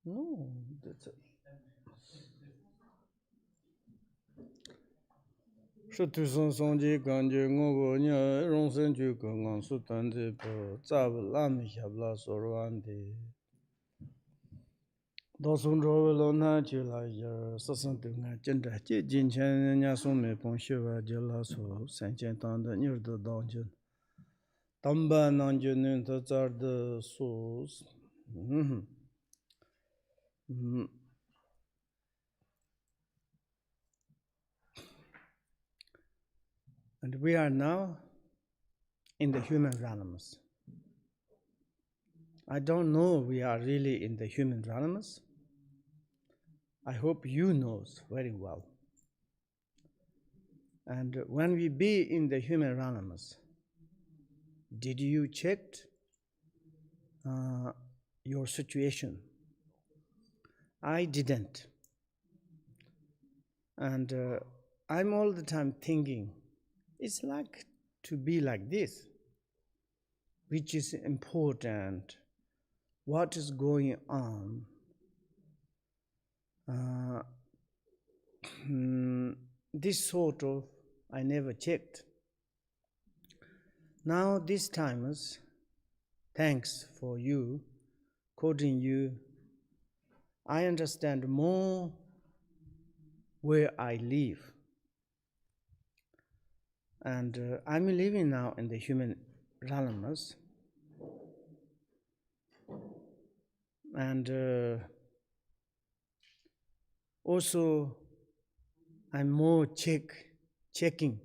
No, that's it. Shi tu song song ji gang ji ngo bo nya rong sen ju ge ngang su tan ji bo za bu la mi xia la so ro an de. Do song zhou we lo na ji la ye sa san de nga jin de ji jin qian nya song me pong xue wa ji la so san jian dang de ni de dang jin. Dang ba nang ji nen de zar de su. And we are now in the human realms. I don't know we are really in the human realms. I hope you know very well. And when we be in the human realms, did you check your situation? I didn't. And I'm all the time thinking, it's like to be like this, which is important, what is going on. This sort of, I never checked. Now this time, thanks for you, quoting you, I understand more where I live. And I'm living now in the human realms. And also, I'm more checking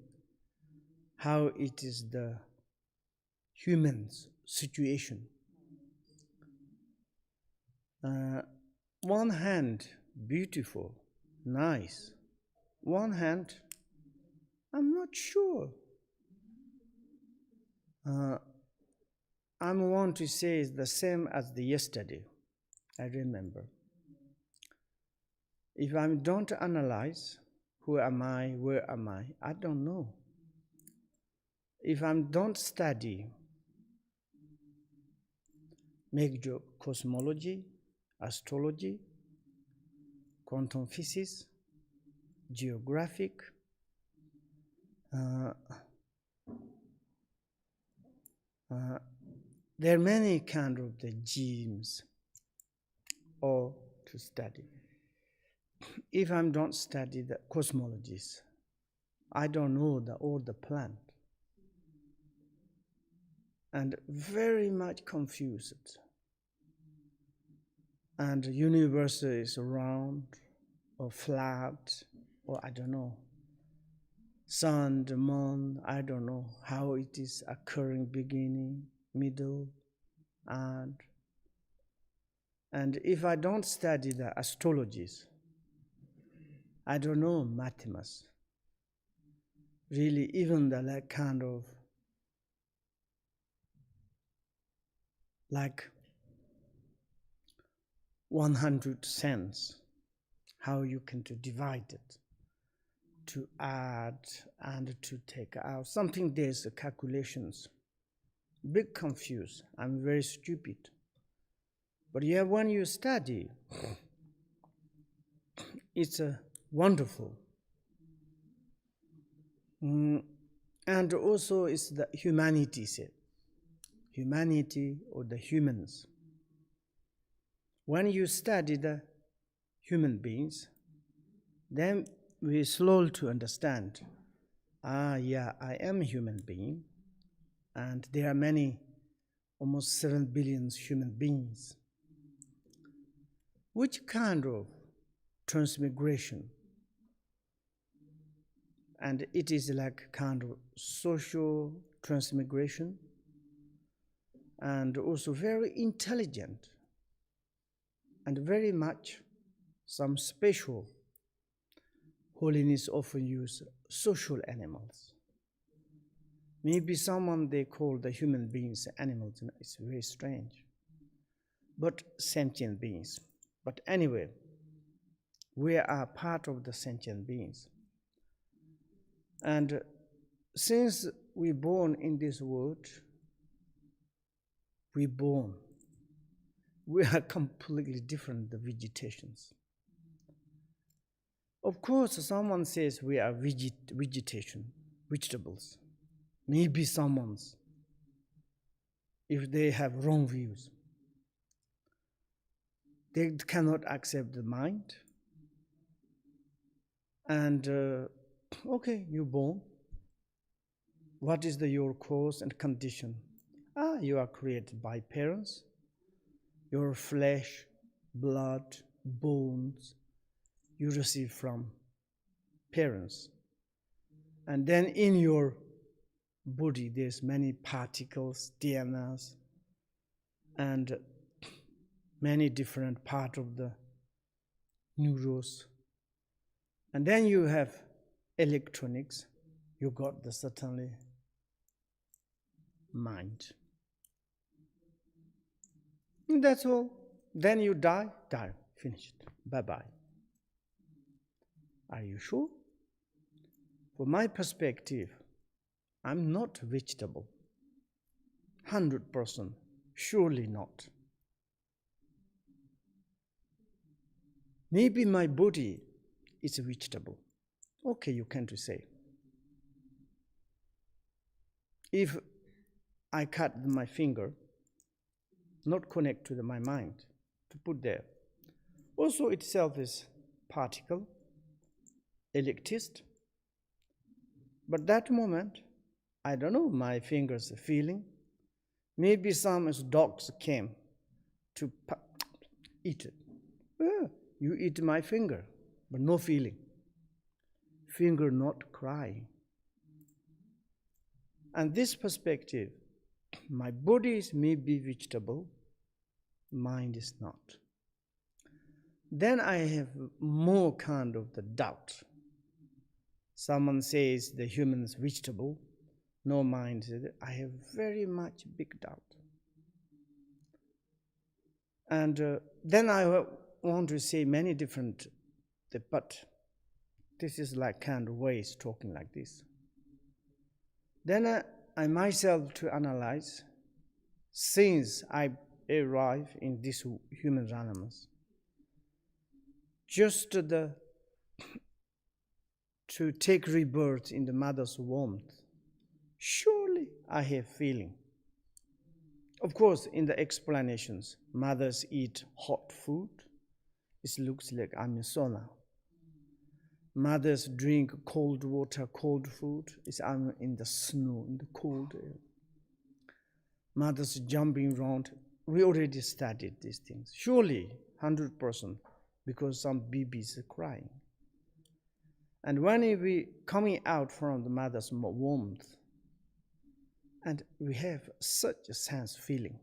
how it is the human's situation. One hand, beautiful, nice. One hand, I'm not sure. I want to say it's the same as the yesterday, I remember. If I don't analyze, who am I, where am I don't know. If I don't study major cosmology, astrology, quantum physics, geographic, there are many kind of the genes or to study. If I don't study the cosmologies, I don't know all the plant. And very much confused. And the universe is round or flat, or I don't know. Sun, the moon, I don't know how it is occurring, beginning, middle, and if I don't study the astrologies, I don't know mathematics. Really, even the like kind of like 100 cents, how you can to divide it, to add and to take out. Something there's calculations. Big confused. I'm very stupid. But yeah, when you study, it's wonderful. And also it's the humanity set. Humanity or the humans. When you study the human beings, then we slowly to understand, yeah, I am a human being, and there are many, almost 7 billion human beings. Which kind of transmigration? And it is like kind of social transmigration, and also very intelligent, and very much some special holiness often use social animals. Maybe someone they call the human beings animals. It's very strange. But sentient beings. But anyway, we are part of the sentient beings. And since we're born in this world, we're born. we are completely different, the vegetations. Of course, someone says we are vegetables. Maybe someone's, if they have wrong views, they cannot accept the mind. And okay, you're born. What is your cause and condition? You are created by parents. Your flesh, blood, bones, you receive from parents. And then in your body, there's many particles, DNAs, and many different parts of the neurons. And then you have electronics. You got the certainly mind. And that's all. Then you die, finished. Bye-bye. Are you sure? From my perspective, I'm not vegetable. 100%. Surely not. Maybe my body is vegetable. Okay, you can say. If I cut my finger, not connect to my mind, to put there. Also itself is particle, electricity. But that moment, I don't know, my fingers feeling. Maybe some dogs came to eat it. You eat my finger, but no feeling. Finger not crying. And this perspective, my body is maybe vegetable, mind is not. Then I have more kind of the doubt. Someone says the human is vegetable, no mind. I have very much big doubt. And then I want to say many different, but this is like kind of ways talking like this. Then I myself to analyze, since I arrive in this human animals, just to take rebirth in the mother's warmth, surely I have feeling. Of course, in the explanations, mothers eat hot food. It looks like I'm in sauna. Mothers drink cold water, cold food. I'm in the snow, in the cold air. Mothers jumping around. We already studied these things. Surely, 100%, because some babies are crying. And when we coming out from the mother's warmth, and we have such a sense feeling,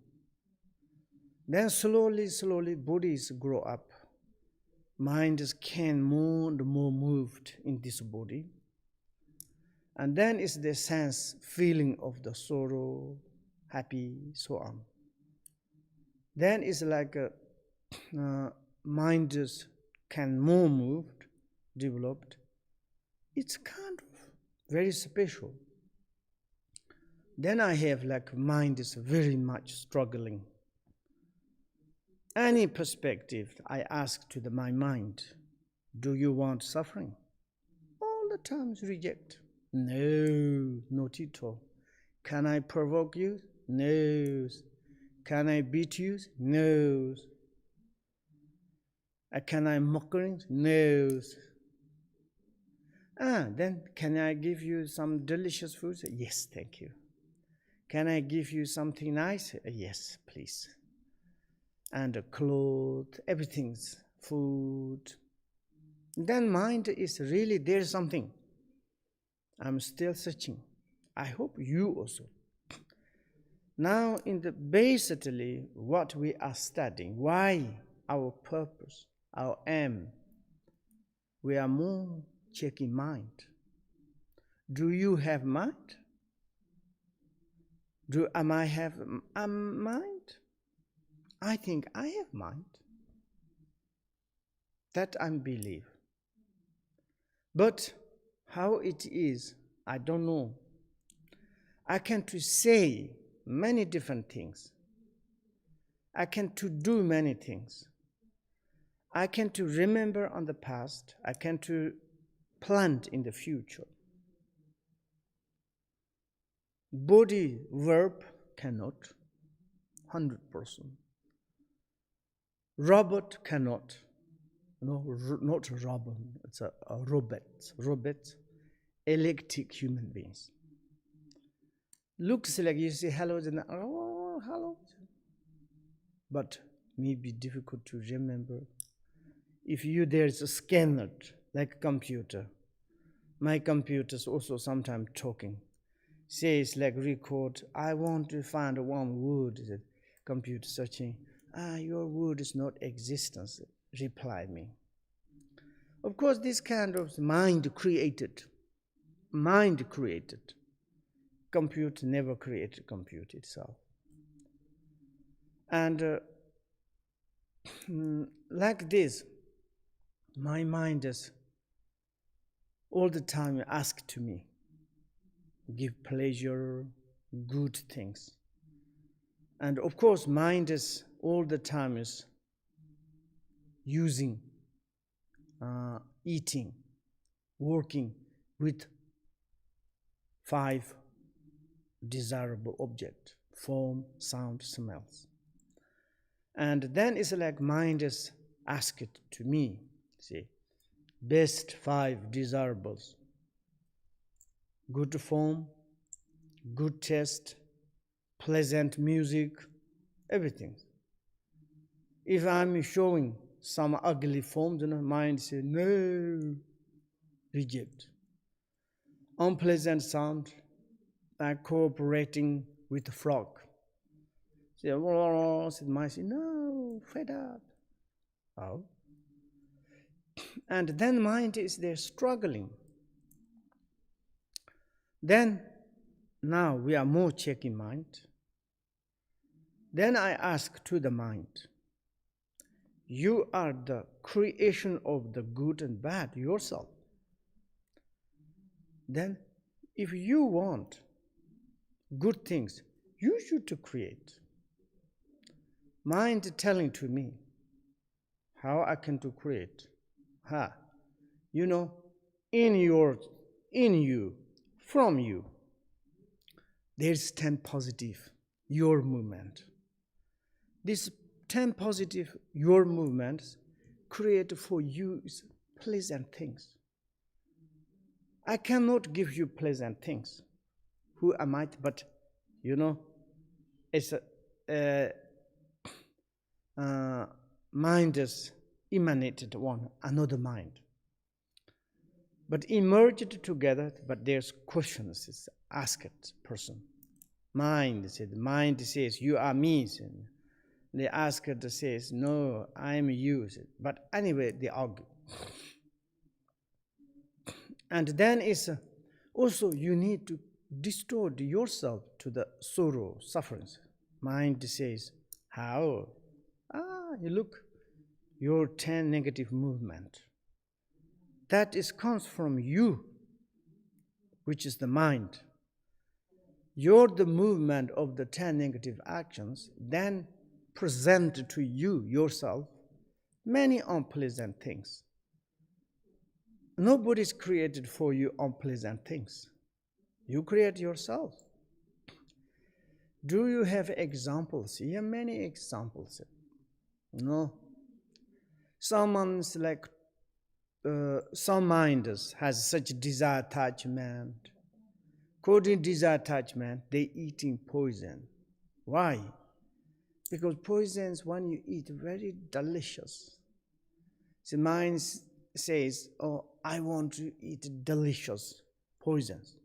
then slowly bodies grow up. Minds can more and more moved in this body. And then is the sense, feeling of the sorrow, happy, so on. Then it's like minds can more moved, developed. It's kind of very special. Then I have like mind is very much struggling. Any perspective I ask to my mind, do you want suffering? All the times reject. No, not at all. Can I provoke you? No. Can I beat you? No. Can I mock you? No. Then can I give you some delicious food? Yes, thank you. Can I give you something nice? Yes, please. And clothes, everything's food. Then mind is really, there's something. I'm still searching. I hope you also. Now, basically, what we are studying, why our purpose, our aim, we are more checking mind. Do you have mind? Am I have a mind? I think I have mind. That I believe. But how it is, I don't know. I can to say many different things. I can to do many things. I can to remember on the past. I can to plant in the future. Body verb cannot, 100%. Robot cannot. No, not robot. It's a robot. Robot, electric human beings. Looks like you say hello, then oh, hello. But maybe difficult to remember. If there's a scanner, like a computer. My computer's also sometimes talking. Says like record, I want to find one word. The computer searching, your word is not existence. Reply me. Of course, this kind of mind created. Computer never created computer itself. And like this, my mind is all the time ask to me, give pleasure, good things. And of course, mind is all the time is using, eating, working with 5 desirable objects: form, sound, smells. And then it's like mind is asked to me, see, best 5 desirables: good form, good taste, pleasant music, everything. If I'm showing some ugly form, then mind says, no, reject. Unpleasant sound, like cooperating with the frog. Say, mind says, no, fed up. Oh. And then mind is there struggling. Then, now we are more checking mind. Then I ask to the mind, you are the creation of the good and bad yourself. Then, if you want good things, you should create. Mind telling to me how I can to create. You know, in you, from you, there's 10 positive, your movement. This 10 positive, your movements create for you pleasant things. I cannot give you pleasant things. Who am I? But, you know, it's mind is emanated one, another mind. But emerged together, but there's questions, it's asked person. Mind says, you are me. The asker says, no, I am you. But anyway, they argue. And then it's also you need to distort yourself to the sorrow, sufferings. Mind says, how? You look, your 10 negative movement. That comes from you, which is the mind. You're the movement of the 10 negative actions, then present to you, yourself, many unpleasant things. Nobody's created for you unpleasant things. You create yourself. Do you have examples? Yeah, many examples. No. Someone's like, some minds has such desire attachment. According to desire attachment, they eating poison. Why? Because poisons, when you eat, very delicious. The mind says, oh, I want to eat delicious poisons.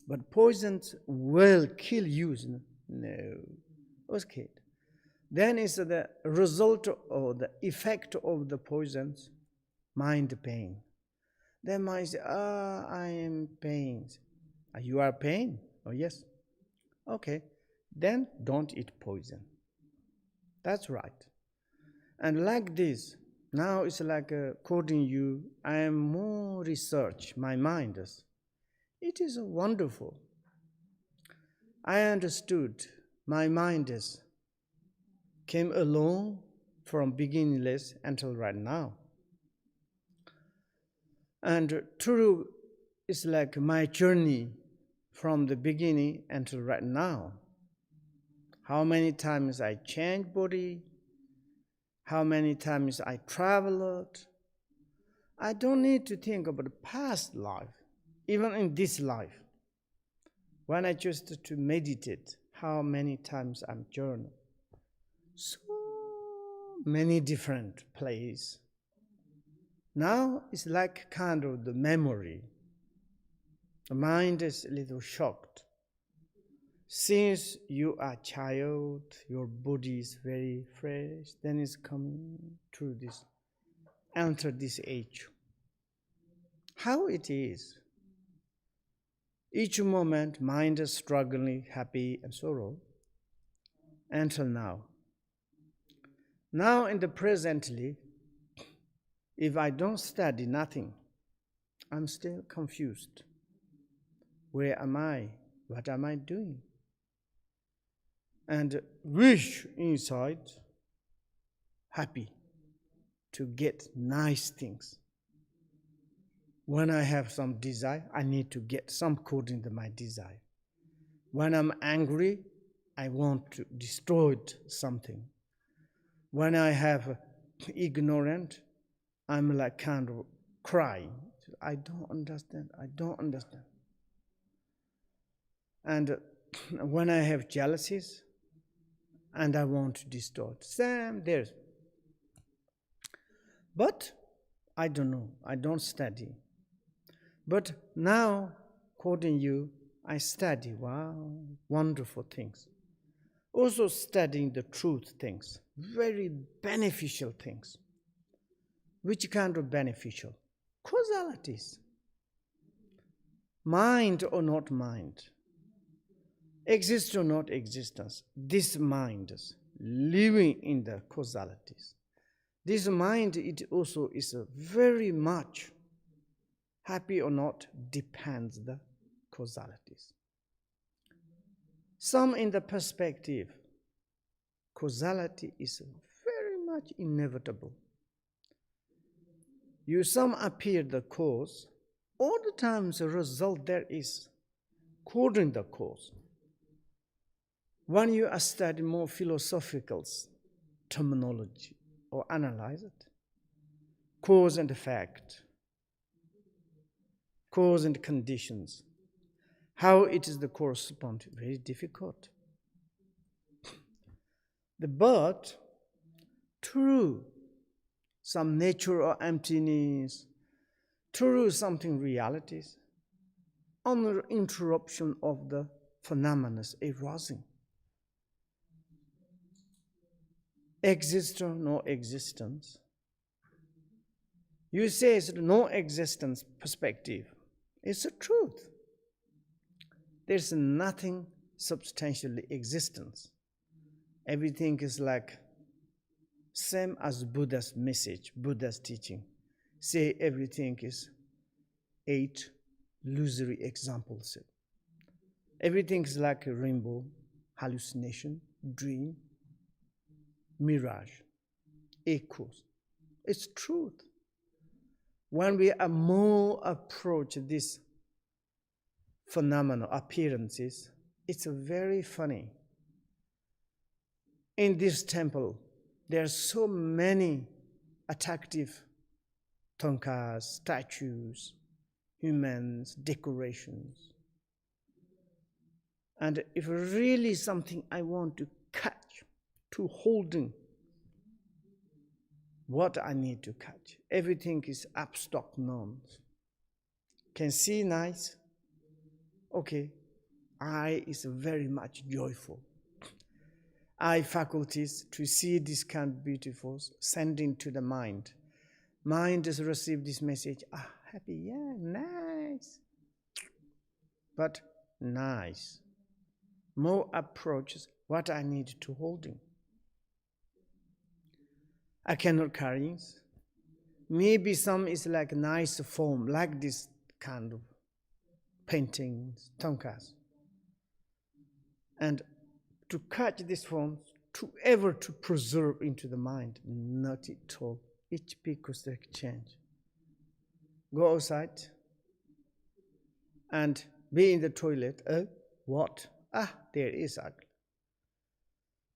But poisons will kill you. No. Okay. Then is the result or the effect of the poisons, mind pain. Then mind says, I am pain. You are pain? Oh, yes. Okay. Then don't eat poison. That's right. And like this, now it's like according you, I am more research, my mind is. It is wonderful. I understood my mind is came along from beginningless until right now. And true is like my journey from the beginning until right now. How many times I changed body, how many times I traveled. I don't need to think about the past life, even in this life. When I choose to meditate, how many times I'm journeyed. So many different places. Now it's like kind of the memory. The mind is a little shocked. Since you are a child, your body is very fresh, then it's coming through this, enter this age. How it is. Each moment, mind is struggling, happy and sorrow, until now. Now in the presently, if I don't study nothing, I'm still confused. Where am I? What am I doing? And wish inside, happy to get nice things. When I have some desire, I need to get some according to my desire. When I'm angry, I want to destroy something. When I have ignorant, I'm like kind of crying. I don't understand. And when I have jealousies, and I want to distort. Same there. But I don't know. I don't study. But now, quoting you, I study. Wow, wonderful things. Also studying the truth things, very beneficial things. Which kind of beneficial? Causalities. Mind or not mind. Exist or not existence. This mind is living in the causalities. This mind, it also is very much happy or not depends the causalities. Some in the perspective, causality is very much inevitable. You some appear the cause, all the times the result there is according the cause. When you study more philosophical terminology or analyze it, cause and effect, cause and conditions, how it is the correspond, very difficult. But through some nature or emptiness, through something realities, on the interruption of the phenomena arising. Exist or no existence. You say it's no existence perspective. It's a truth. There's nothing substantially existence. Everything is like same as Buddha's message, Buddha's teaching. Say everything is 8 illusory examples. Everything is like a rainbow, hallucination, dream, mirage, echoes. It's truth. When we are more approach this phenomenon, appearances, it's very funny. In this temple, there are so many attractive thangkas, statues, humans, decorations. And if really something I want to catch, to holding, what I need to catch, everything is abstract nouns. Can see nice? Okay, I is very much joyful. Eye faculties to see this kind of beautiful, sending to the mind. Mind has received this message, happy, yeah, nice. But nice. More approaches what I need to holding. I cannot carry. Maybe some is like nice form, like this kind of paintings, thangkas. And to catch this form, to ever to preserve into the mind. Not at all. Each because they change. Go outside and be in the toilet. What? There is ugly.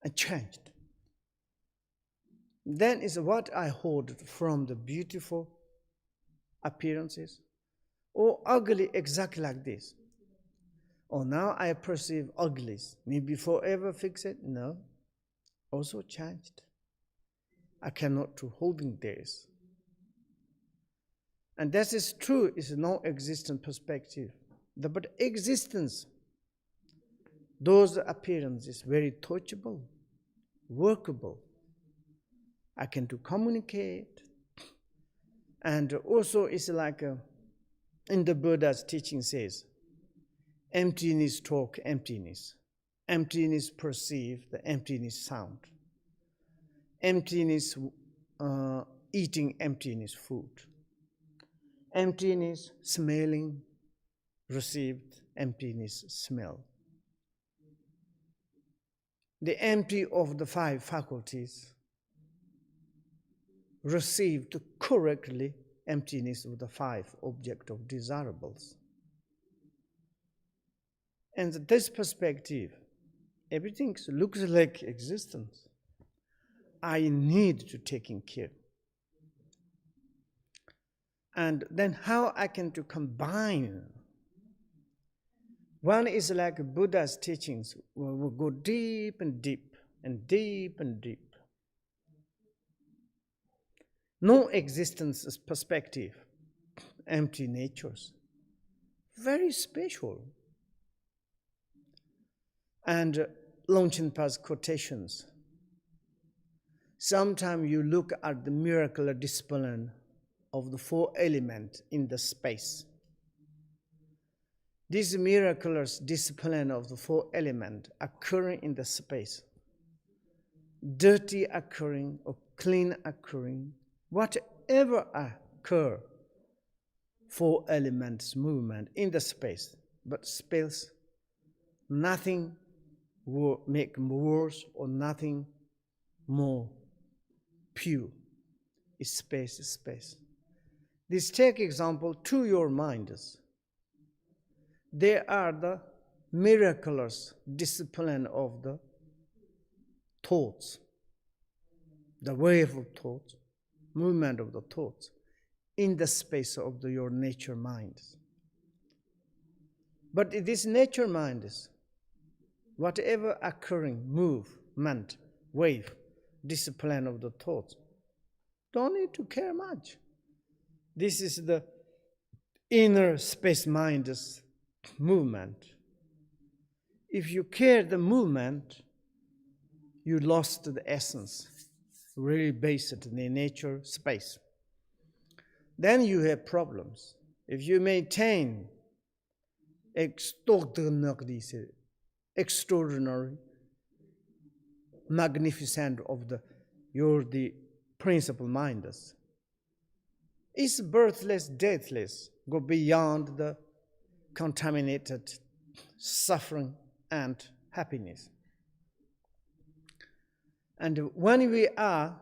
And changed. Then is what I hold from the beautiful appearances. Or ugly exactly like this. Or now I perceive uglies. Maybe forever fix it? No. Also changed. I cannot to holding this. And that is true, is non-existent perspective. But existence, those appearances, very touchable, workable. I can do communicate. And also it's like in the Buddha's teaching says, emptiness talk emptiness. Emptiness perceive, the emptiness sound. Emptiness eating emptiness food. Emptiness smelling, received emptiness smell. The empty of the 5 faculties received correctly emptiness of the 5 object of desirables. And this perspective, everything looks like existence. I need to taking care. And then how I can to combine. One is like Buddha's teachings will go deep and deep and deep and deep. No existence perspective, empty natures, very special. And Longchenpa's quotations. Sometimes you look at the miracle discipline of the 4 elements in the space. This miraculous discipline of the 4 elements occurring in the space, dirty occurring or clean occurring, whatever occur, 4 elements movement in the space, but space, nothing will make worse or nothing more pure. It's space, is space. This take example to your minds. There are the miraculous discipline of the thoughts, the wave of thoughts, movement of the thoughts in the space of your nature minds. But this nature minds, whatever occurring, movement, wave, discipline of the thoughts, don't need to care much. This is the inner space mind's movement. If you care the movement, you lost the essence, really based in the nature space. Then you have problems. If you maintain extraordinary, magnificent of the principal minds, it's birthless, deathless, go beyond the contaminated suffering and happiness. And when we are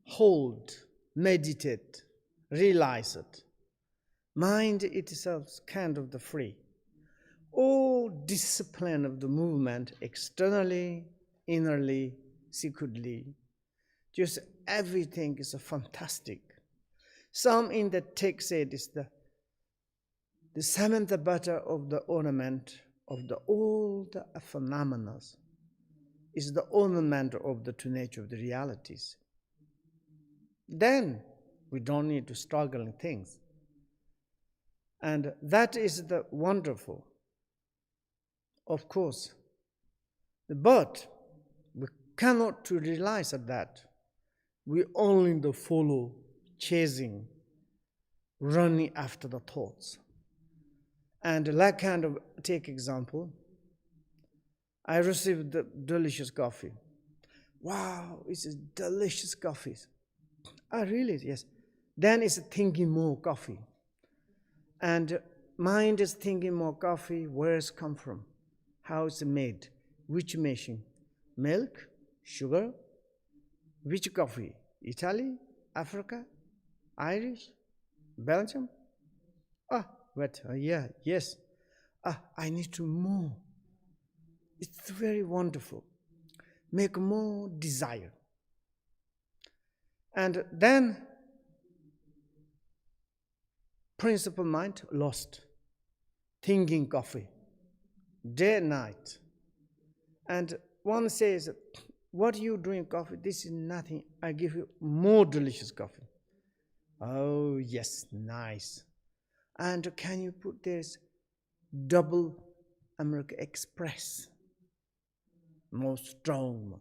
hold, meditate, realize it, mind itself is kind of the free. All discipline of the movement, externally, innerly, secretly, just everything is fantastic. Some in the text said is the 7th butter of the ornament of the all the phenomena is the ornament of the true nature of the realities. Then we don't need to struggle in things. And that is the wonderful. Of course. But we cannot to realize that. We only to follow, chasing, running after the thoughts. And like kind of take example, I received the delicious coffee. Wow, it's a delicious coffee. Really? Yes. Then it's thinking more coffee. And mind is thinking more coffee, where it's come from, how it's made, which machine, milk, Sugar? Which coffee? Italy? Africa? Irish? Belgium? Yes. I need to more. It's very wonderful. Make more desire. And then principal mind lost. Thinking coffee. Day and night. And one says, what you drink coffee? This is nothing. I give you more delicious coffee. Oh, yes, nice. And can you put this double American Express? More strong.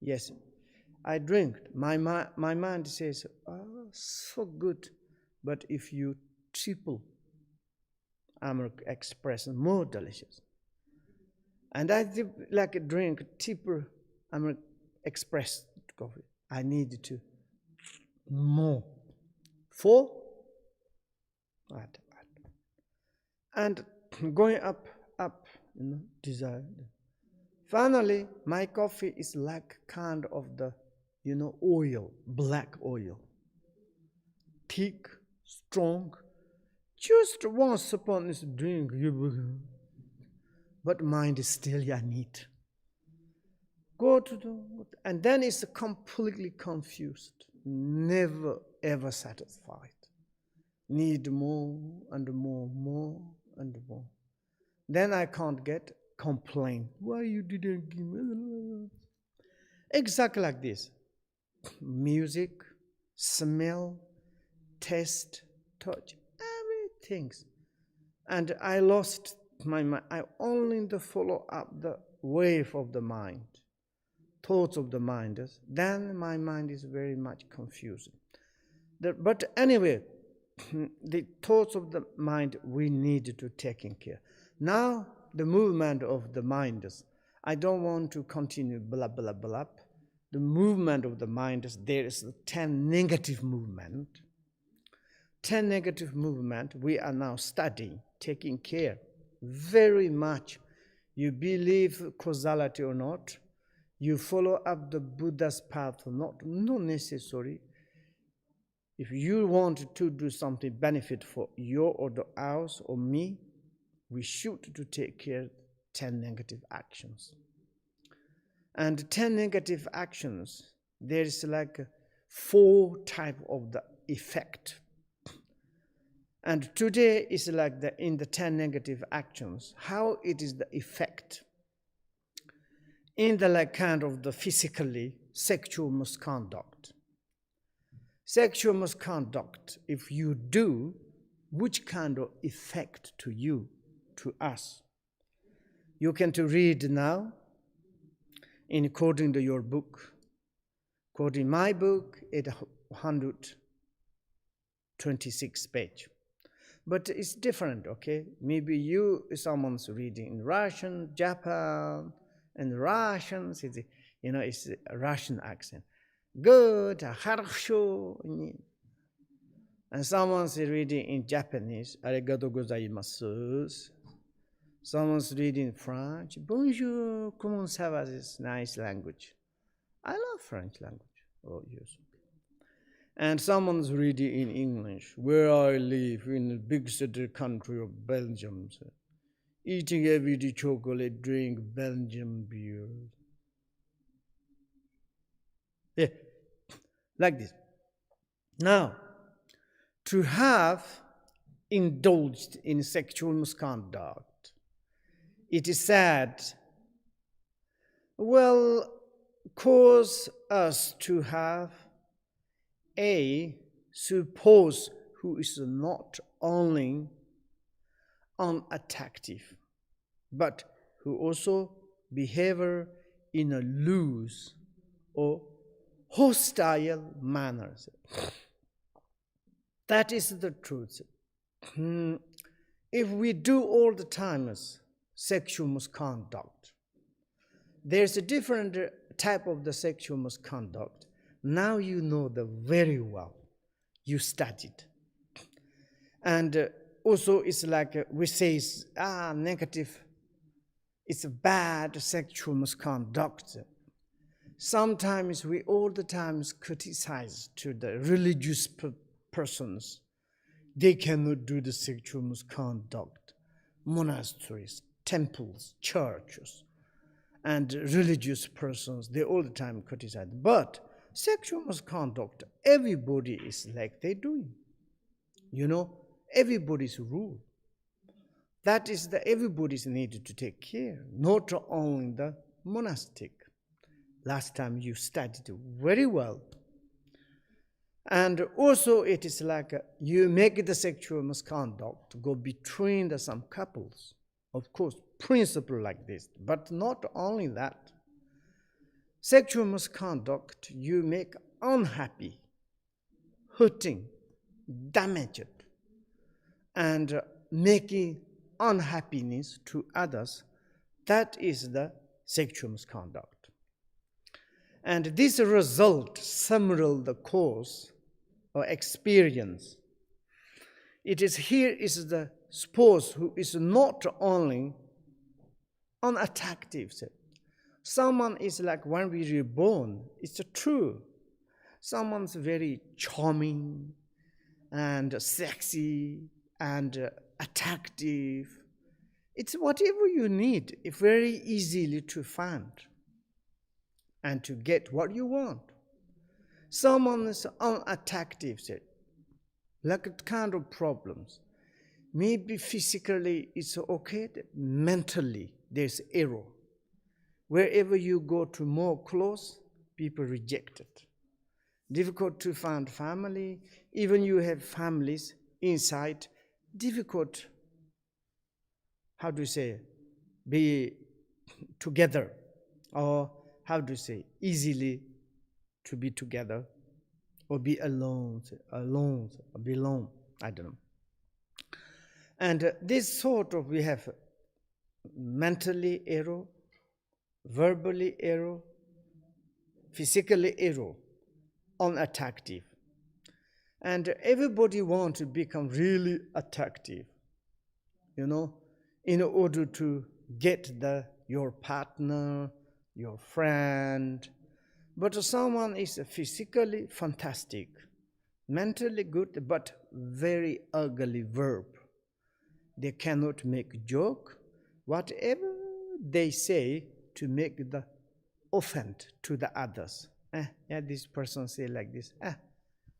Yes, I drink. My mind says, oh, so good. But if you triple American Express, more delicious. And I like a drink triple American Express coffee. I need to more. 4? And going up, desire. Finally, my coffee is like kind of the, oil, black oil. Thick, strong. Just once upon this drink, but mind is still I need. Go to and then it's completely confused. Never ever satisfied. Need more and more and more. Then I can't get complain. Why you didn't give me? Exactly like this. Music, smell, taste, touch, everything. And I lost my mind. I only follow up the wave of the mind, thoughts of the mind. Then my mind is very much confusing. But anyway, the thoughts of the mind we need to take care. Now the movement of the mind is, I don't want to continue blah blah blah. The movement of the mind is, there is 10 negative movement. 10 negative movement we are now studying, taking care very much. You believe causality or not, you follow up the Buddha's path or not necessary. If you want to do something benefit for you or the ours or me, we should to take care 10 negative actions. And 10 negative actions, there is like 4 type of the effect. And today is like in the 10 negative actions, how it is the effect in the like kind of the physically sexual misconduct. Sexual misconduct, if you do, which kind of effect to you, to us? You can to read now, according to your book. According to my book, it's 126 page. But it's different, okay? Maybe someone's reading in Russian, Japan, and Russians, it's a Russian accent. Good, хорошо. And someone's reading in Japanese, arigatou gozaimasu. Someone's reading French, bonjour, comment ça va? This nice language. I love French language. Oh, yes. And someone's reading in English, where I live in the big city country of Belgium. Eating every day chocolate, drink Belgian beer. Yeah, like this. Now, to have indulged in sexual misconduct, it is said, will cause us to have a suppose who is not only unattractive, but who also behavior in a loose or hostile manner. That is the truth. If we do all the time sexual misconduct, there's a different type of the sexual misconduct. Now you know very well. You studied. And also it's like we say, negative, it's a bad sexual misconduct. Sometimes we all the times criticize to the religious persons. They cannot do the sexual misconduct. Monasteries, temples, churches, and religious persons, they all the time criticize. But sexual misconduct, everybody is like they doing. You know, everybody's rule. That is that everybody's needed to take care, not only the monastic. Last time you studied very well. And also it is like you make the sexual misconduct go between some couples. Of course, principle like this, but not only that. Sexual misconduct you make unhappy, hurting, damaged, and making unhappiness to others. That is the sexual misconduct. And this result, similar the cause or experience. It is here is the spouse who is not only unattractive. Someone is like when we are reborn, it's true. Someone's very charming and sexy and attractive. It's whatever you need, it's very easily to find and to get what you want. Someone is unattractive, like kind of problems. Maybe physically it's okay, mentally there's error. Wherever you go to more close, people reject it. Difficult to find family, even you have families inside, difficult, how do you say, be together, or how do you say, easily to be together, or be alone, or be alone, I don't know. And this sort of, we have mentally error, verbally error, physically error, unattractive. And everybody wants to become really attractive, you know, in order to get your partner, your friend. But someone is physically fantastic, mentally good, but very ugly verb. They cannot make joke, whatever they say to make the offend to the others. Yeah, this person say like this.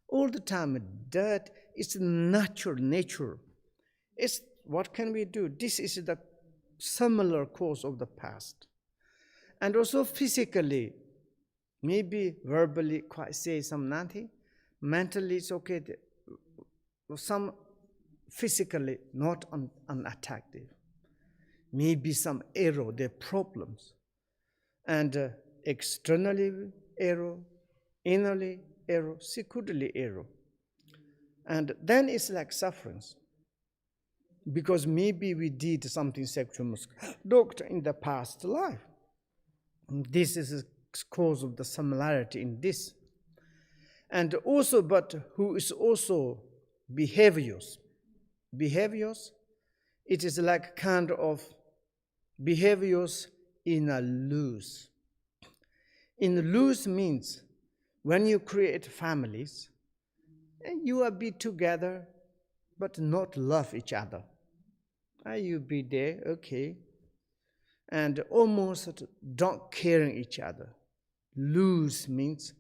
All the time, that is natural nature. It's what can we do? This is the similar cause of the past. And also physically, maybe verbally quite say some nothing. Mentally it's okay. Some physically not unattractive. Maybe some error, their problems. And externally error, innerly error, securely error. And then it's like sufferings. Because maybe we did something sexual misconduct in the past life. And this is a cause of the similarity in this. And also, but who is also behaviors. Behaviors, it is like kind of behaviors in a loose. In loose means when you create families, you will be together, but not love each other. You be there, okay, and almost don't caring each other. Loose means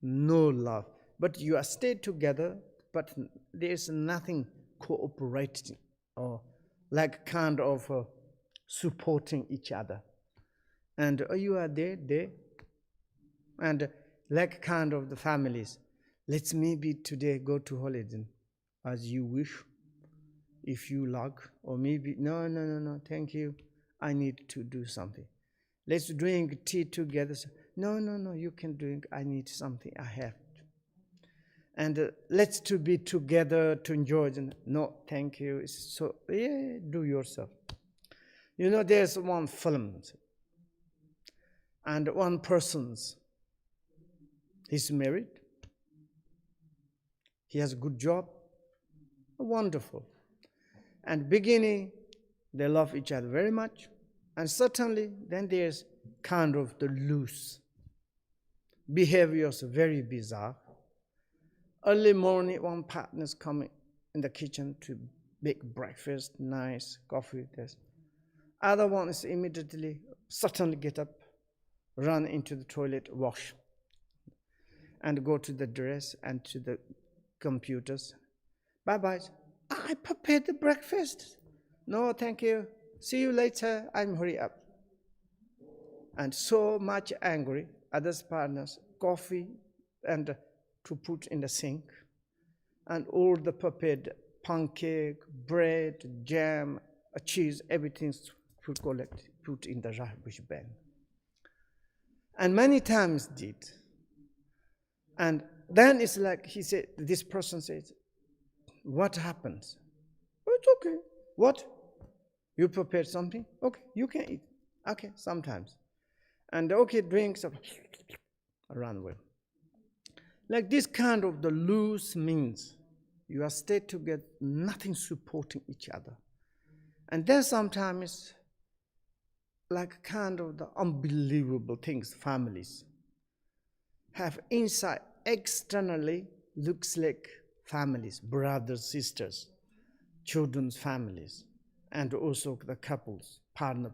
no love, but you are stay together, but there's nothing cooperating or like kind of supporting each other. And you are there, and like kind of the families. Let's maybe today go to holiday as you wish, if you like, or maybe no, thank you, I need to do something. Let's drink tea together. No, you can drink, I need something, I have. And let's to be together to enjoy. No, thank you. So yeah, do yourself. You know, there's one film, and one person's, he's married, he has a good job, wonderful. And beginning, they love each other very much, and certainly then there's kind of the loose. behaviors very bizarre. Early morning, one partner is coming in the kitchen to make breakfast, nice coffee. This. Other one is immediately, suddenly get up, run into the toilet, wash, and go to the dress and to the computers. Bye-bye. I prepared the breakfast. No, thank you. See you later. I'm hurry up. And so much angry, others partners, coffee and to put in the sink, and all the prepared pancake, bread, jam, cheese, everything to collect, put in the rubbish bin. And many times did. And then it's like he said, this person says, what happens? Oh, it's okay. What? You prepared something? Okay, you can eat. Okay, sometimes. And okay, drinks run away. Like this kind of the loose means you are stayed together, nothing supporting each other. And then sometimes like kind of the unbelievable things families have inside, externally looks like families, brothers, sisters, children's families, and also the couples, partner.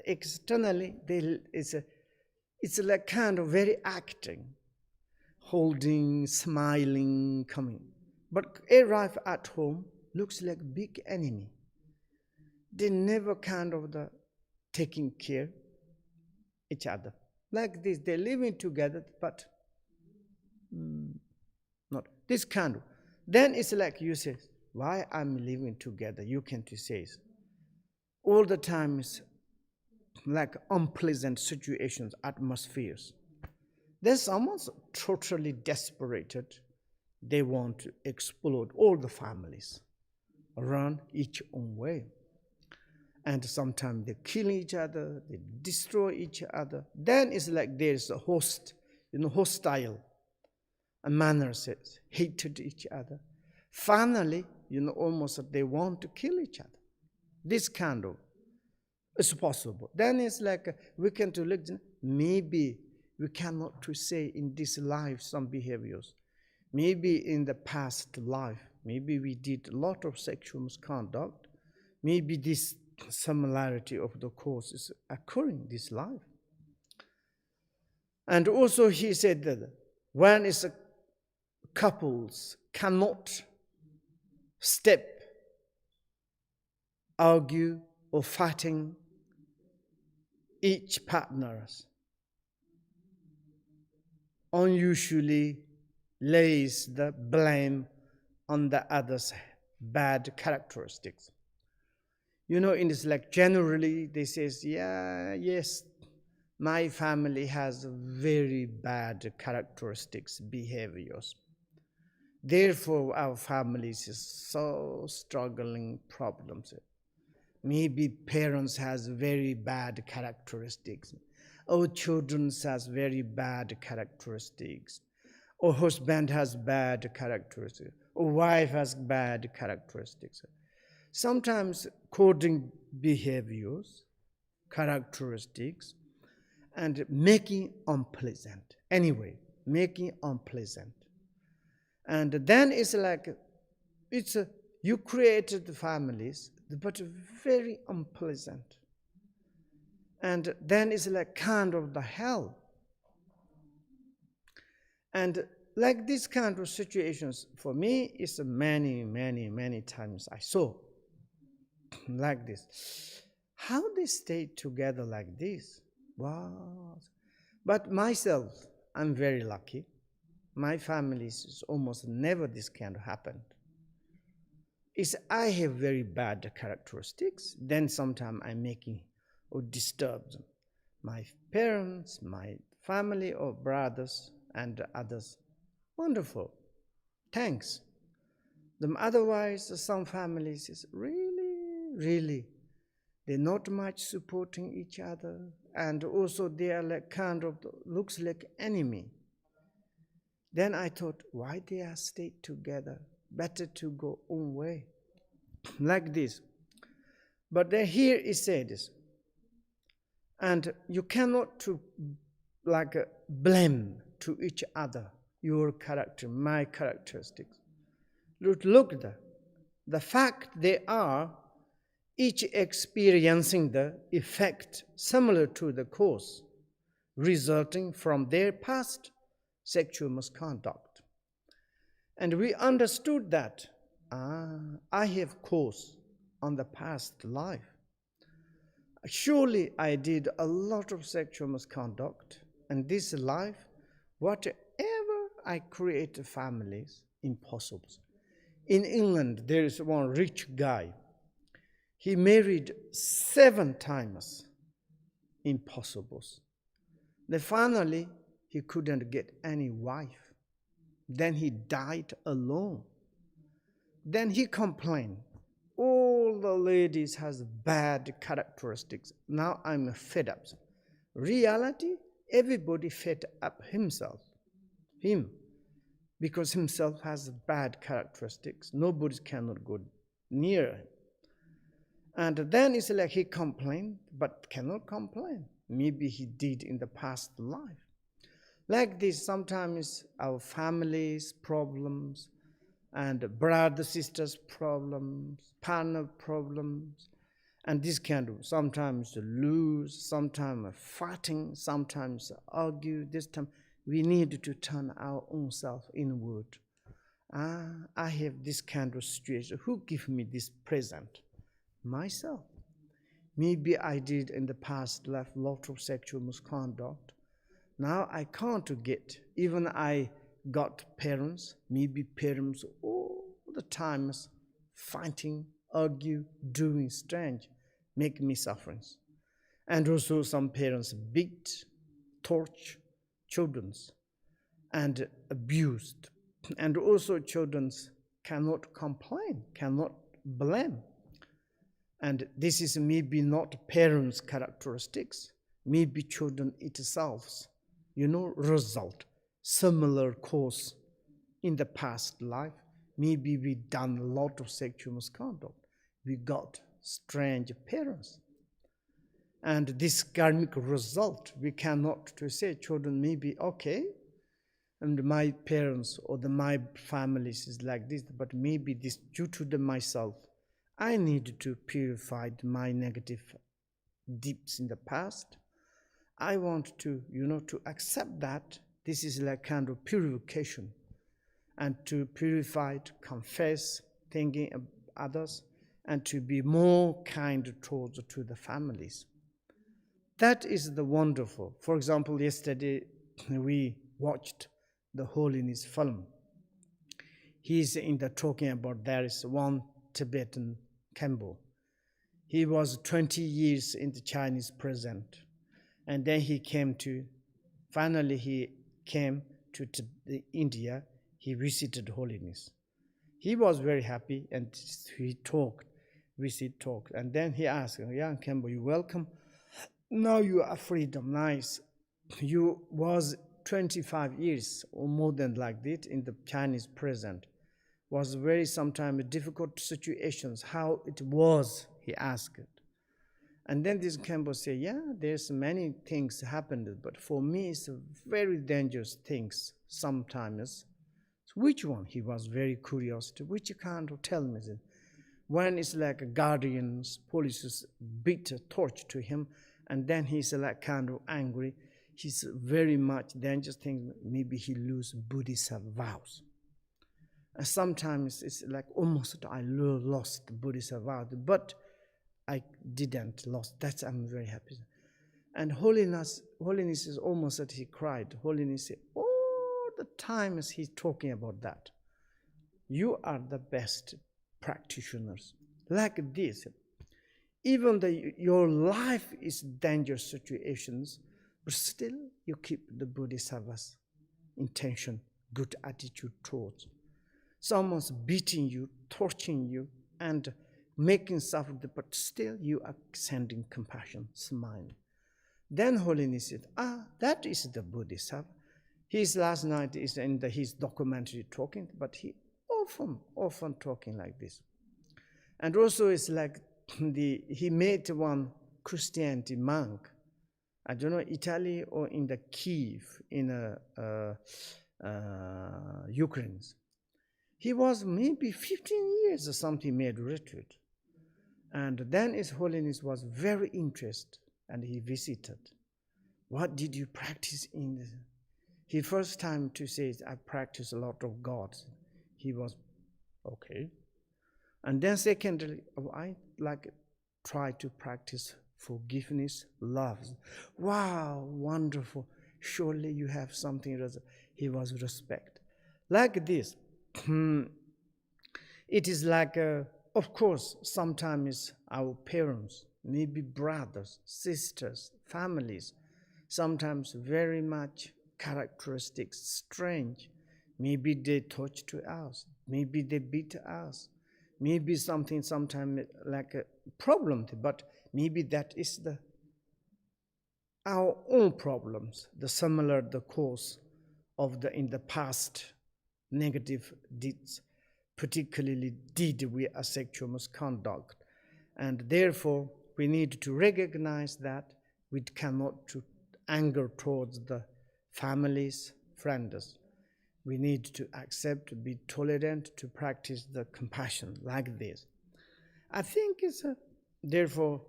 Externally, it's like kind of very acting, holding, smiling, coming. But arrive at home, looks like big enemy. They never kind of the taking care each other. Like this, they're living together, but not this kind of. Then it's like you say, why I'm living together? You can say, all the time is like unpleasant situations, atmospheres. Then someone's totally desperate. They want to explode all the families, run each own way. And sometimes they kill each other, they destroy each other. Then it's like there's a hostile manners, hated each other. Finally, almost they want to kill each other. This kind of is possible. Then it's like we can to look, maybe we cannot to say in this life some behaviors. Maybe in the past life, maybe we did a lot of sexual misconduct. Maybe this similarity of the cause is occurring this life. And also he said that when it's couples cannot step, argue or fighting each partners, unusually lays the blame on the other's bad characteristics. In this, like generally they says, yes, my family has very bad characteristics, behaviors. Therefore, our families is so struggling problems. Maybe parents has very bad characteristics. Or children has very bad characteristics. Or husband has bad characteristics. Or wife has bad characteristics. Sometimes coding behaviors, characteristics, and making unpleasant. Anyway, making unpleasant. And then it's like, you created the families, but very unpleasant. And then it's like kind of the hell. And like this kind of situations, for me, it's many, many, many times I saw like this. How they stay together like this? Wow. But myself, I'm very lucky. My family is almost never this kind of happened. I have very bad characteristics, then sometimes I'm making or disturbed my parents, my family or brothers and others. Wonderful. Thanks. Otherwise, some families is really, they're not much supporting each other, and also they are like kind of looks like enemy. Then I thought, why they are stayed together? Better to go own way, like this. But then here it says, and you cannot to like a blame to each other, your character, my characteristics. Look the fact they are each experiencing the effect similar to the cause resulting from their past sexual misconduct. And we understood that I have cause on the past life. Surely I did a lot of sexual misconduct, and this life, whatever I create families, impossible. In England, there is one rich guy. He married 7 times, impossible. Then finally, he couldn't get any wife. Then he died alone. Then he complained, all the ladies has bad characteristics. Now I'm fed up. Reality, everybody fed up him, because himself has bad characteristics. Nobody cannot go near him. And then it's like he complained, but cannot complain. Maybe he did in the past life. Like this, sometimes our families' problems, and brother, sisters' problems, partner problems, and this kind of sometimes lose, sometimes fighting, sometimes argue. This time we need to turn our own self inward. I have this kind of situation. Who give me this present? Myself. Maybe I did in the past life a lot of sexual misconduct. Now I can't get, even I got parents, maybe parents all the time fighting, argue, doing strange, make me suffering. And also some parents beat, torch children and abused. And also children cannot complain, cannot blame. And this is maybe not parents' characteristics, maybe children itself, result, similar cause in the past life. Maybe we done a lot of sexual misconduct. We got strange parents. And this karmic result, we cannot to say children may be okay, and my parents or my families is like this, but maybe this due to myself. I need to purify my negative deeps in the past. I want to, to accept that this is like kind of purification, and to purify, to confess, thinking of others, and to be more kind towards to the families. That is the wonderful. For example, yesterday we watched the Holiness film. He's talking about there is one Tibetan Kempo. He was 20 years in the Chinese prison, and then finally he came to India. He visited Holiness. He was very happy, and we talked, and then he asked, young Kempo, you welcome? Now you are freedom, nice. You was 25 years or more than like that in the Chinese prison. Was very sometimes difficult situations. How it was, he asked. And then this Kempo said, yeah, there's many things happened, but for me it's very dangerous things sometimes. So which one? He was very curious. Which you can't tell me. When it's like guardians, police beat a torch to him, and then he's like kind of angry. He's very much dangerous thing. Maybe he lose Buddhist vows. And sometimes it's like almost I lost Buddhist vows, but I didn't lost. That's I'm very happy. And Holiness is almost that he cried. Holiness said, all the time as he's talking about that. You are the best practitioners. Like this. Even though your life is dangerous situations, but still you keep the Bodhisattvas intention, good attitude towards. Someone's beating you, torturing you, and making suffer, but still you are sending compassion, smiling. Then Holiness said, that is the Bodhisattva. His last night is in his documentary talking, but he often talking like this. And also it's like he met one Christianity monk, I don't know, Italy or in the Kiev, in Ukraine. He was maybe 15 years or something made retreat. And then His Holiness was very interested and he visited. What did you practice in the... He first time to say, I practice a lot of gods. He was, okay. And then secondly, I like try to practice forgiveness, love. Wow, wonderful. Surely you have something. He was respect. Like this. It is like, of course, sometimes our parents, maybe brothers, sisters, families, sometimes very much characteristics strange. Maybe they touch to us, maybe they beat us, maybe something sometimes like a problem, but maybe that is our own problems, the similar the cause of the in the past negative deeds, particularly did we a sexual misconduct, and therefore we need to recognize that we cannot to anger towards the families, friends. We need to accept, to be tolerant, to practice the compassion like this. I think therefore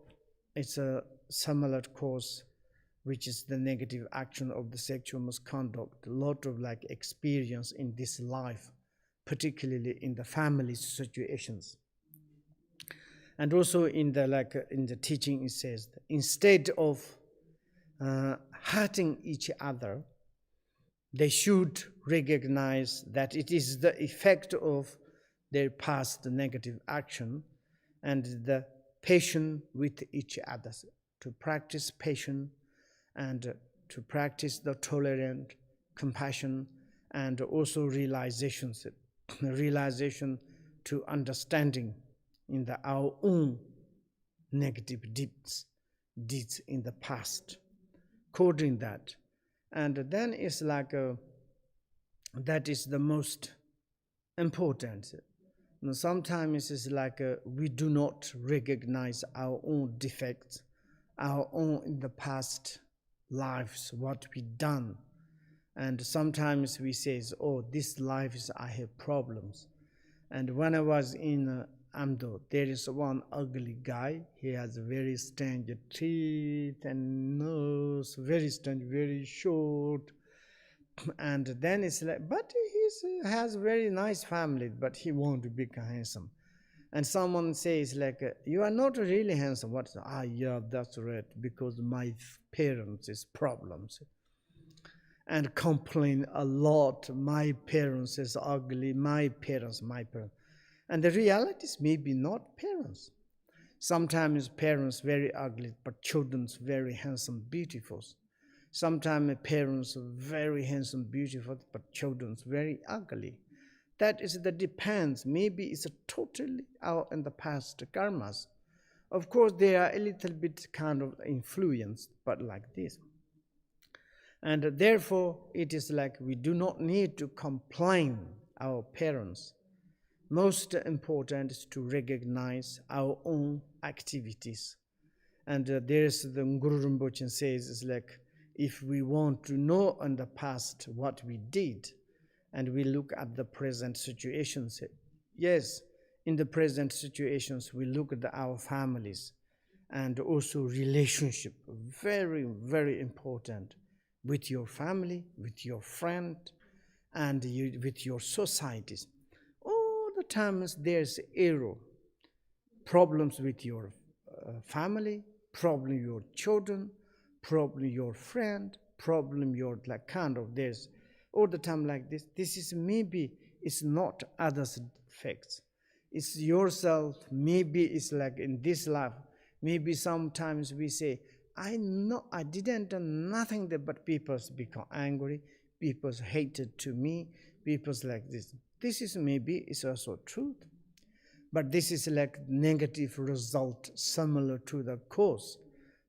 it's a similar cause, which is the negative action of the sexual misconduct. A lot of like experience in this life, particularly in the family situations. And also in the teaching it says, instead of hurting each other, they should recognize that it is the effect of their past negative action and the patience with each other. To practice patience and to practice the tolerant compassion and also realization to understanding in our own negative deeds in the past, coding that. And then it's like that is the most important. Sometimes it's like we do not recognize our own defects, our own in the past lives, what we done. And sometimes we say, oh, this life is, I have problems. And when I was in Amdo, there is one ugly guy. He has very strange teeth and nose, very strange, very short. And then it's like, but he has very nice family, but he won't be handsome. And someone says like, you are not really handsome. What? Yeah, that's right, because my parents is problems. And complain a lot, my parents is ugly, my parents. And the reality is maybe not parents. Sometimes parents very ugly, but children's very handsome, beautiful. Sometimes parents are very handsome, beautiful, but children's very ugly. That is the depends. Maybe it's a totally out in the past karmas. Of course, they are a little bit kind of influenced, but like this. And therefore, it is like we do not need to complain our parents. Most important is to recognize our own activities. And there's the Guru Rinpoche says, is like, if we want to know in the past what we did, and we look at the present situations, yes, in the present situations, we look at our families and also relationship, very, very important, with your family, with your friend, and with your societies. All the times there's error, problems with your family, problem your children, problem your friend, problem your like kind of this, all the time like this. This is maybe it's not others' facts. It's yourself. Maybe it's like in this life. Maybe sometimes we say, I know I didn't do nothing there, but people become angry, people hated to me, people's like this. This is maybe it's also truth. But this is like negative result similar to the cause.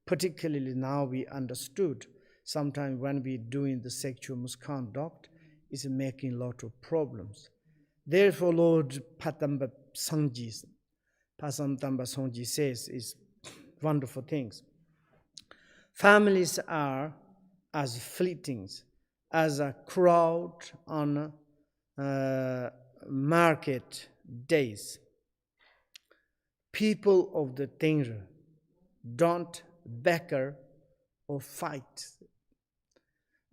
Particularly now we understood sometimes when we doing the sexual misconduct is making a lot of problems. Therefore, Lord Patamba Sangji says is wonderful things. Families are as fleeting as a crowd on market days. People of the Tenri don't bicker or fight.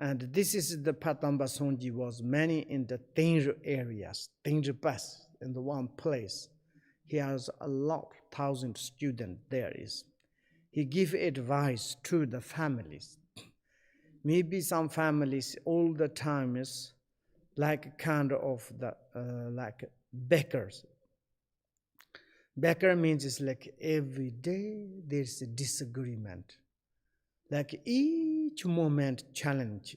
And this is the Patamba Sonji was many in the Tenri areas, Tenri Pass, in the one place. He has a lot, 1,000 students there is. He give advice to the families. Maybe some families all the time is like kind of the like beggars. Beggar means it's like every day there's a disagreement. Like each moment challenge.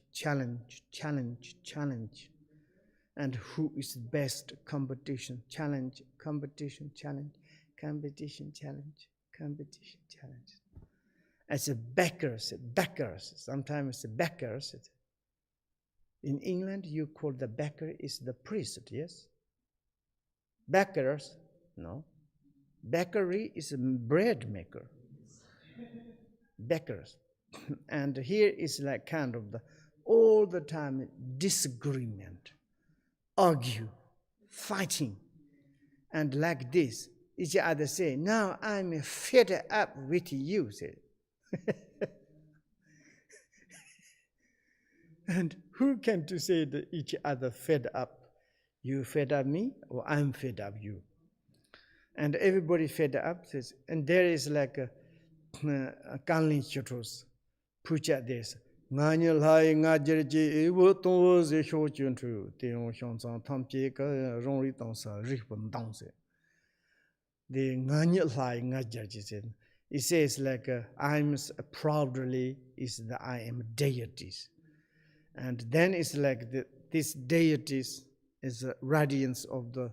And who is best? Competition, challenge. As a beggars, sometimes the beggars. In England, you call the beggar is the priest, yes? Beggars, no. Bakery is a bread maker. Beggars. And here is like kind of the all the time disagreement, argue, fighting. And like this, each other say, now I'm fed up with you, say. And who can to say that each other fed up? You fed up me or I'm fed up you? And everybody fed up, says, and there is like a Kanlin Chutus, Pucha this. Nganya Lai Ngajerji, Ewoton was a short to Tion Shonsan, Tom Jake, Ronri Donsa, Ripon Donse. The Nganya Lai Ngajerji said, it says like, I'm proudly is the I am deities. And then it's like this deities is a radiance of the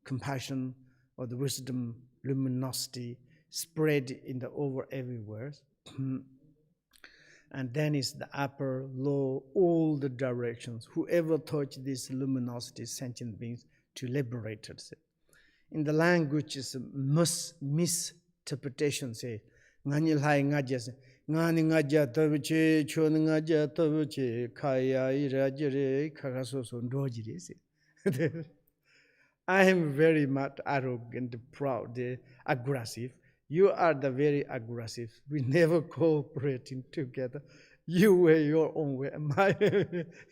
compassion or the wisdom, luminosity spread in the over everywhere. And then is the upper, low, all the directions. Whoever touch this luminosity, sentient beings, to liberate it. In the language is misinterpretation. Say, ngani lai ngaja, ngani ngaja tabuche, chon ngaja tabuche, kaya irajere, kagaso son dojiri. I am very much arrogant, proud, aggressive. You are the very aggressive. We never cooperating together. You way your own way.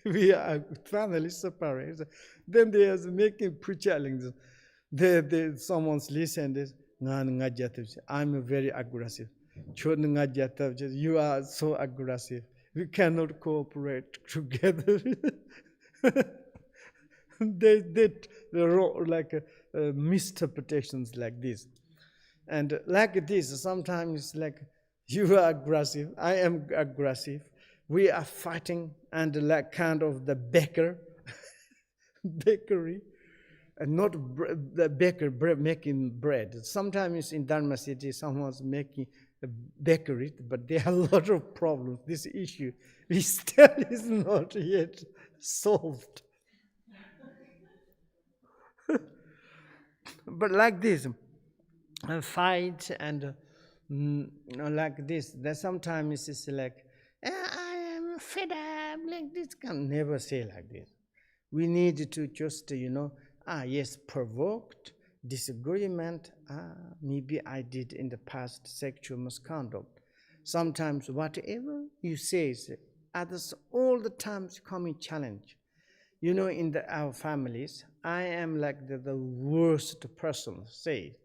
We are family separate. Then they are making pre-challenges. Someone's listening. I'm very aggressive. You are so aggressive. We cannot cooperate together. They did like misinterpretations like this. And like this, sometimes like you are aggressive, I am aggressive, we are fighting, and like kind of the bakery, and not the baker making bread. Sometimes in Dharma City, someone's making a bakery, but there are a lot of problems. This issue still is not yet solved. But like this, fight and like this, that sometimes it's like, I am fed up, like this, can never say like this. We need to just, yes, provoked, disagreement, maybe I did in the past sexual misconduct. Sometimes whatever you say, others all the times coming challenge. In our families, I am like the worst person, say.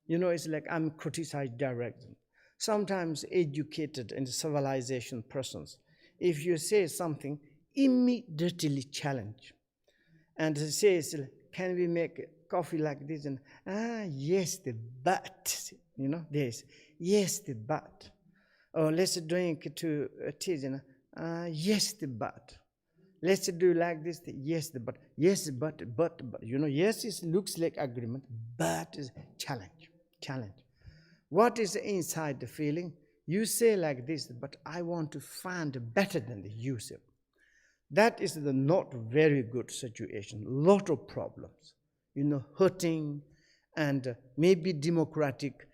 It's like I'm criticized directly. Sometimes educated and civilization persons, if you say something, immediately challenge. And it says, can we make coffee like this? And, yes, but, this, yes, but. Or let's drink to tea, yes, but. Let's do like this, yes, but. Yes, but. Yes, it looks like agreement, but is challenge. What is inside the feeling? You say like this, but I want to find better than the user. That is the not very good situation. Lot of problems, hurting, and maybe democratic,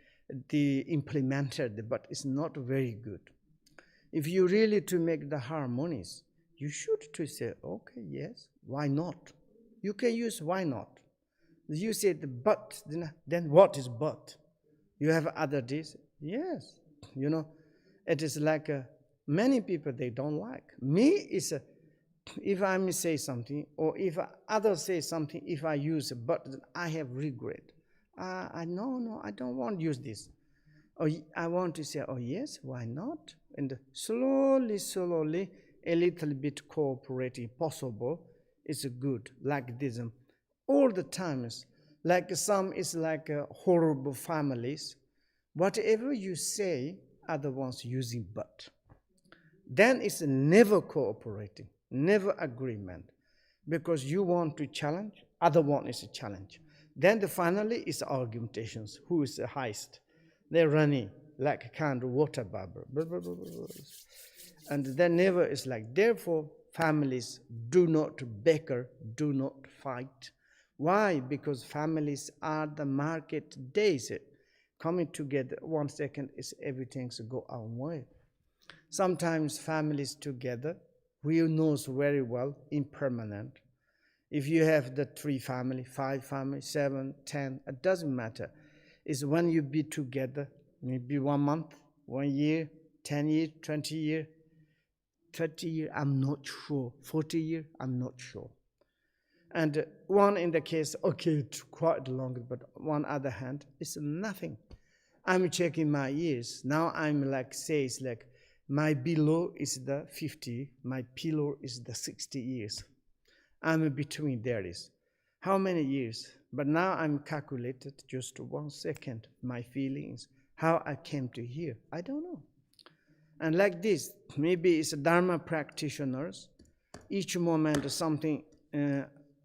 the implemented, but it's not very good. If you really to make the harmonies, you should to say, okay, yes, why not? You can use why not. You said but, then what is but? You have other days? Yes. It is like many people, they don't like. Me is, if I say something, or if others say something, if I use but, I have regret. No, I don't want to use this. Or I want to say, oh yes, why not? And slowly, a little bit cooperating possible is good, like this. All the times, like some is like horrible families. Whatever you say, other ones using but. Then it's never cooperating, never agreement. Because you want to challenge, other one is a challenge. Then finally is argumentations. Who is the highest? They're running like a kind of water bubble. And then never is like, therefore, families do not bicker, do not fight. Why? Because families are the market days. Coming together 1 second is everything's go our way. Sometimes families together, we knows very well, impermanent. If you have the 3 family, 5 family, 7, 10, it doesn't matter. It's when you be together, maybe 1 month, 1 year, 10 years, 20 years, 30 years, I'm not sure. 40 years, I'm not sure. And one in the case, okay, it's quite long, but on other hand, it's nothing. I'm checking my years. Now I'm like, says like, my below is the 50, my pillow is the 60 years. I'm between there is. How many years? But now I'm calculated just 1 second, my feelings, how I came to here. I don't know. And like this, maybe it's Dharma practitioners. Each moment something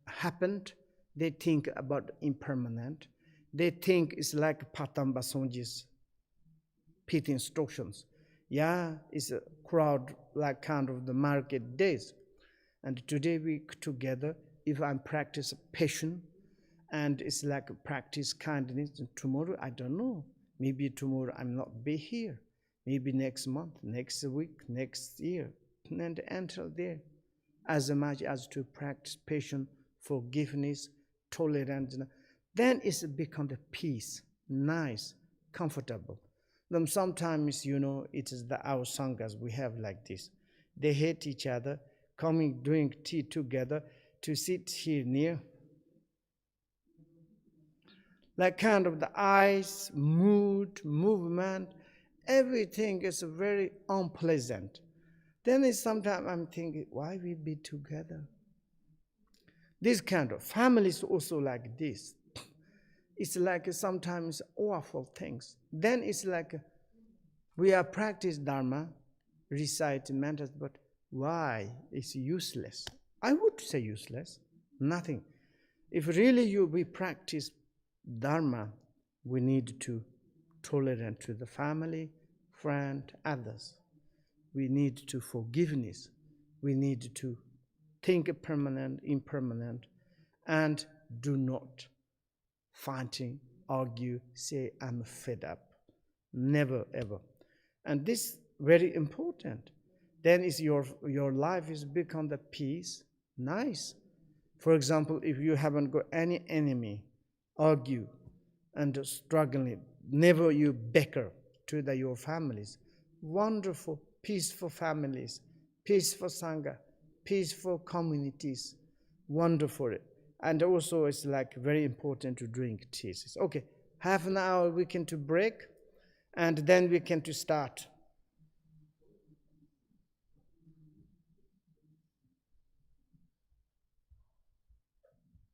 happened, they think about impermanent. They think it's like Patamba Sonji's pit instructions. Yeah, it's a crowd like kind of the market days. And today we together, if I practice patience, and it's like practice kindness, and tomorrow, I don't know. Maybe tomorrow I'm not be here. Maybe next month, next week, next year. And until there, as much as to practice patience, forgiveness, tolerance, then it's become the peace, nice, comfortable. Then sometimes, it is our sanghas we have like this. They hate each other, coming, doing tea together, to sit here near. Like kind of the eyes, mood, movement, everything is very unpleasant. Then sometimes I'm thinking, why we be together? This kind of families also like this. It's like sometimes awful things. Then it's like we are practice Dharma, recite mantras, but why? It's useless. I would say useless, nothing. If really we practice Dharma, we need to tolerate to the family, friend, others. We need to forgiveness. We need to think permanent, impermanent, and do not fighting, argue, say I'm fed up. Never ever. And this very important. Then is your life is become the peace, nice. For example, if you haven't got any enemy, argue and struggling, never you bicker to your families. Wonderful, peaceful families, peaceful sangha, peaceful communities, wonderful. And also it's like very important to drink tea. Okay, half an hour we can to break, and then we can to start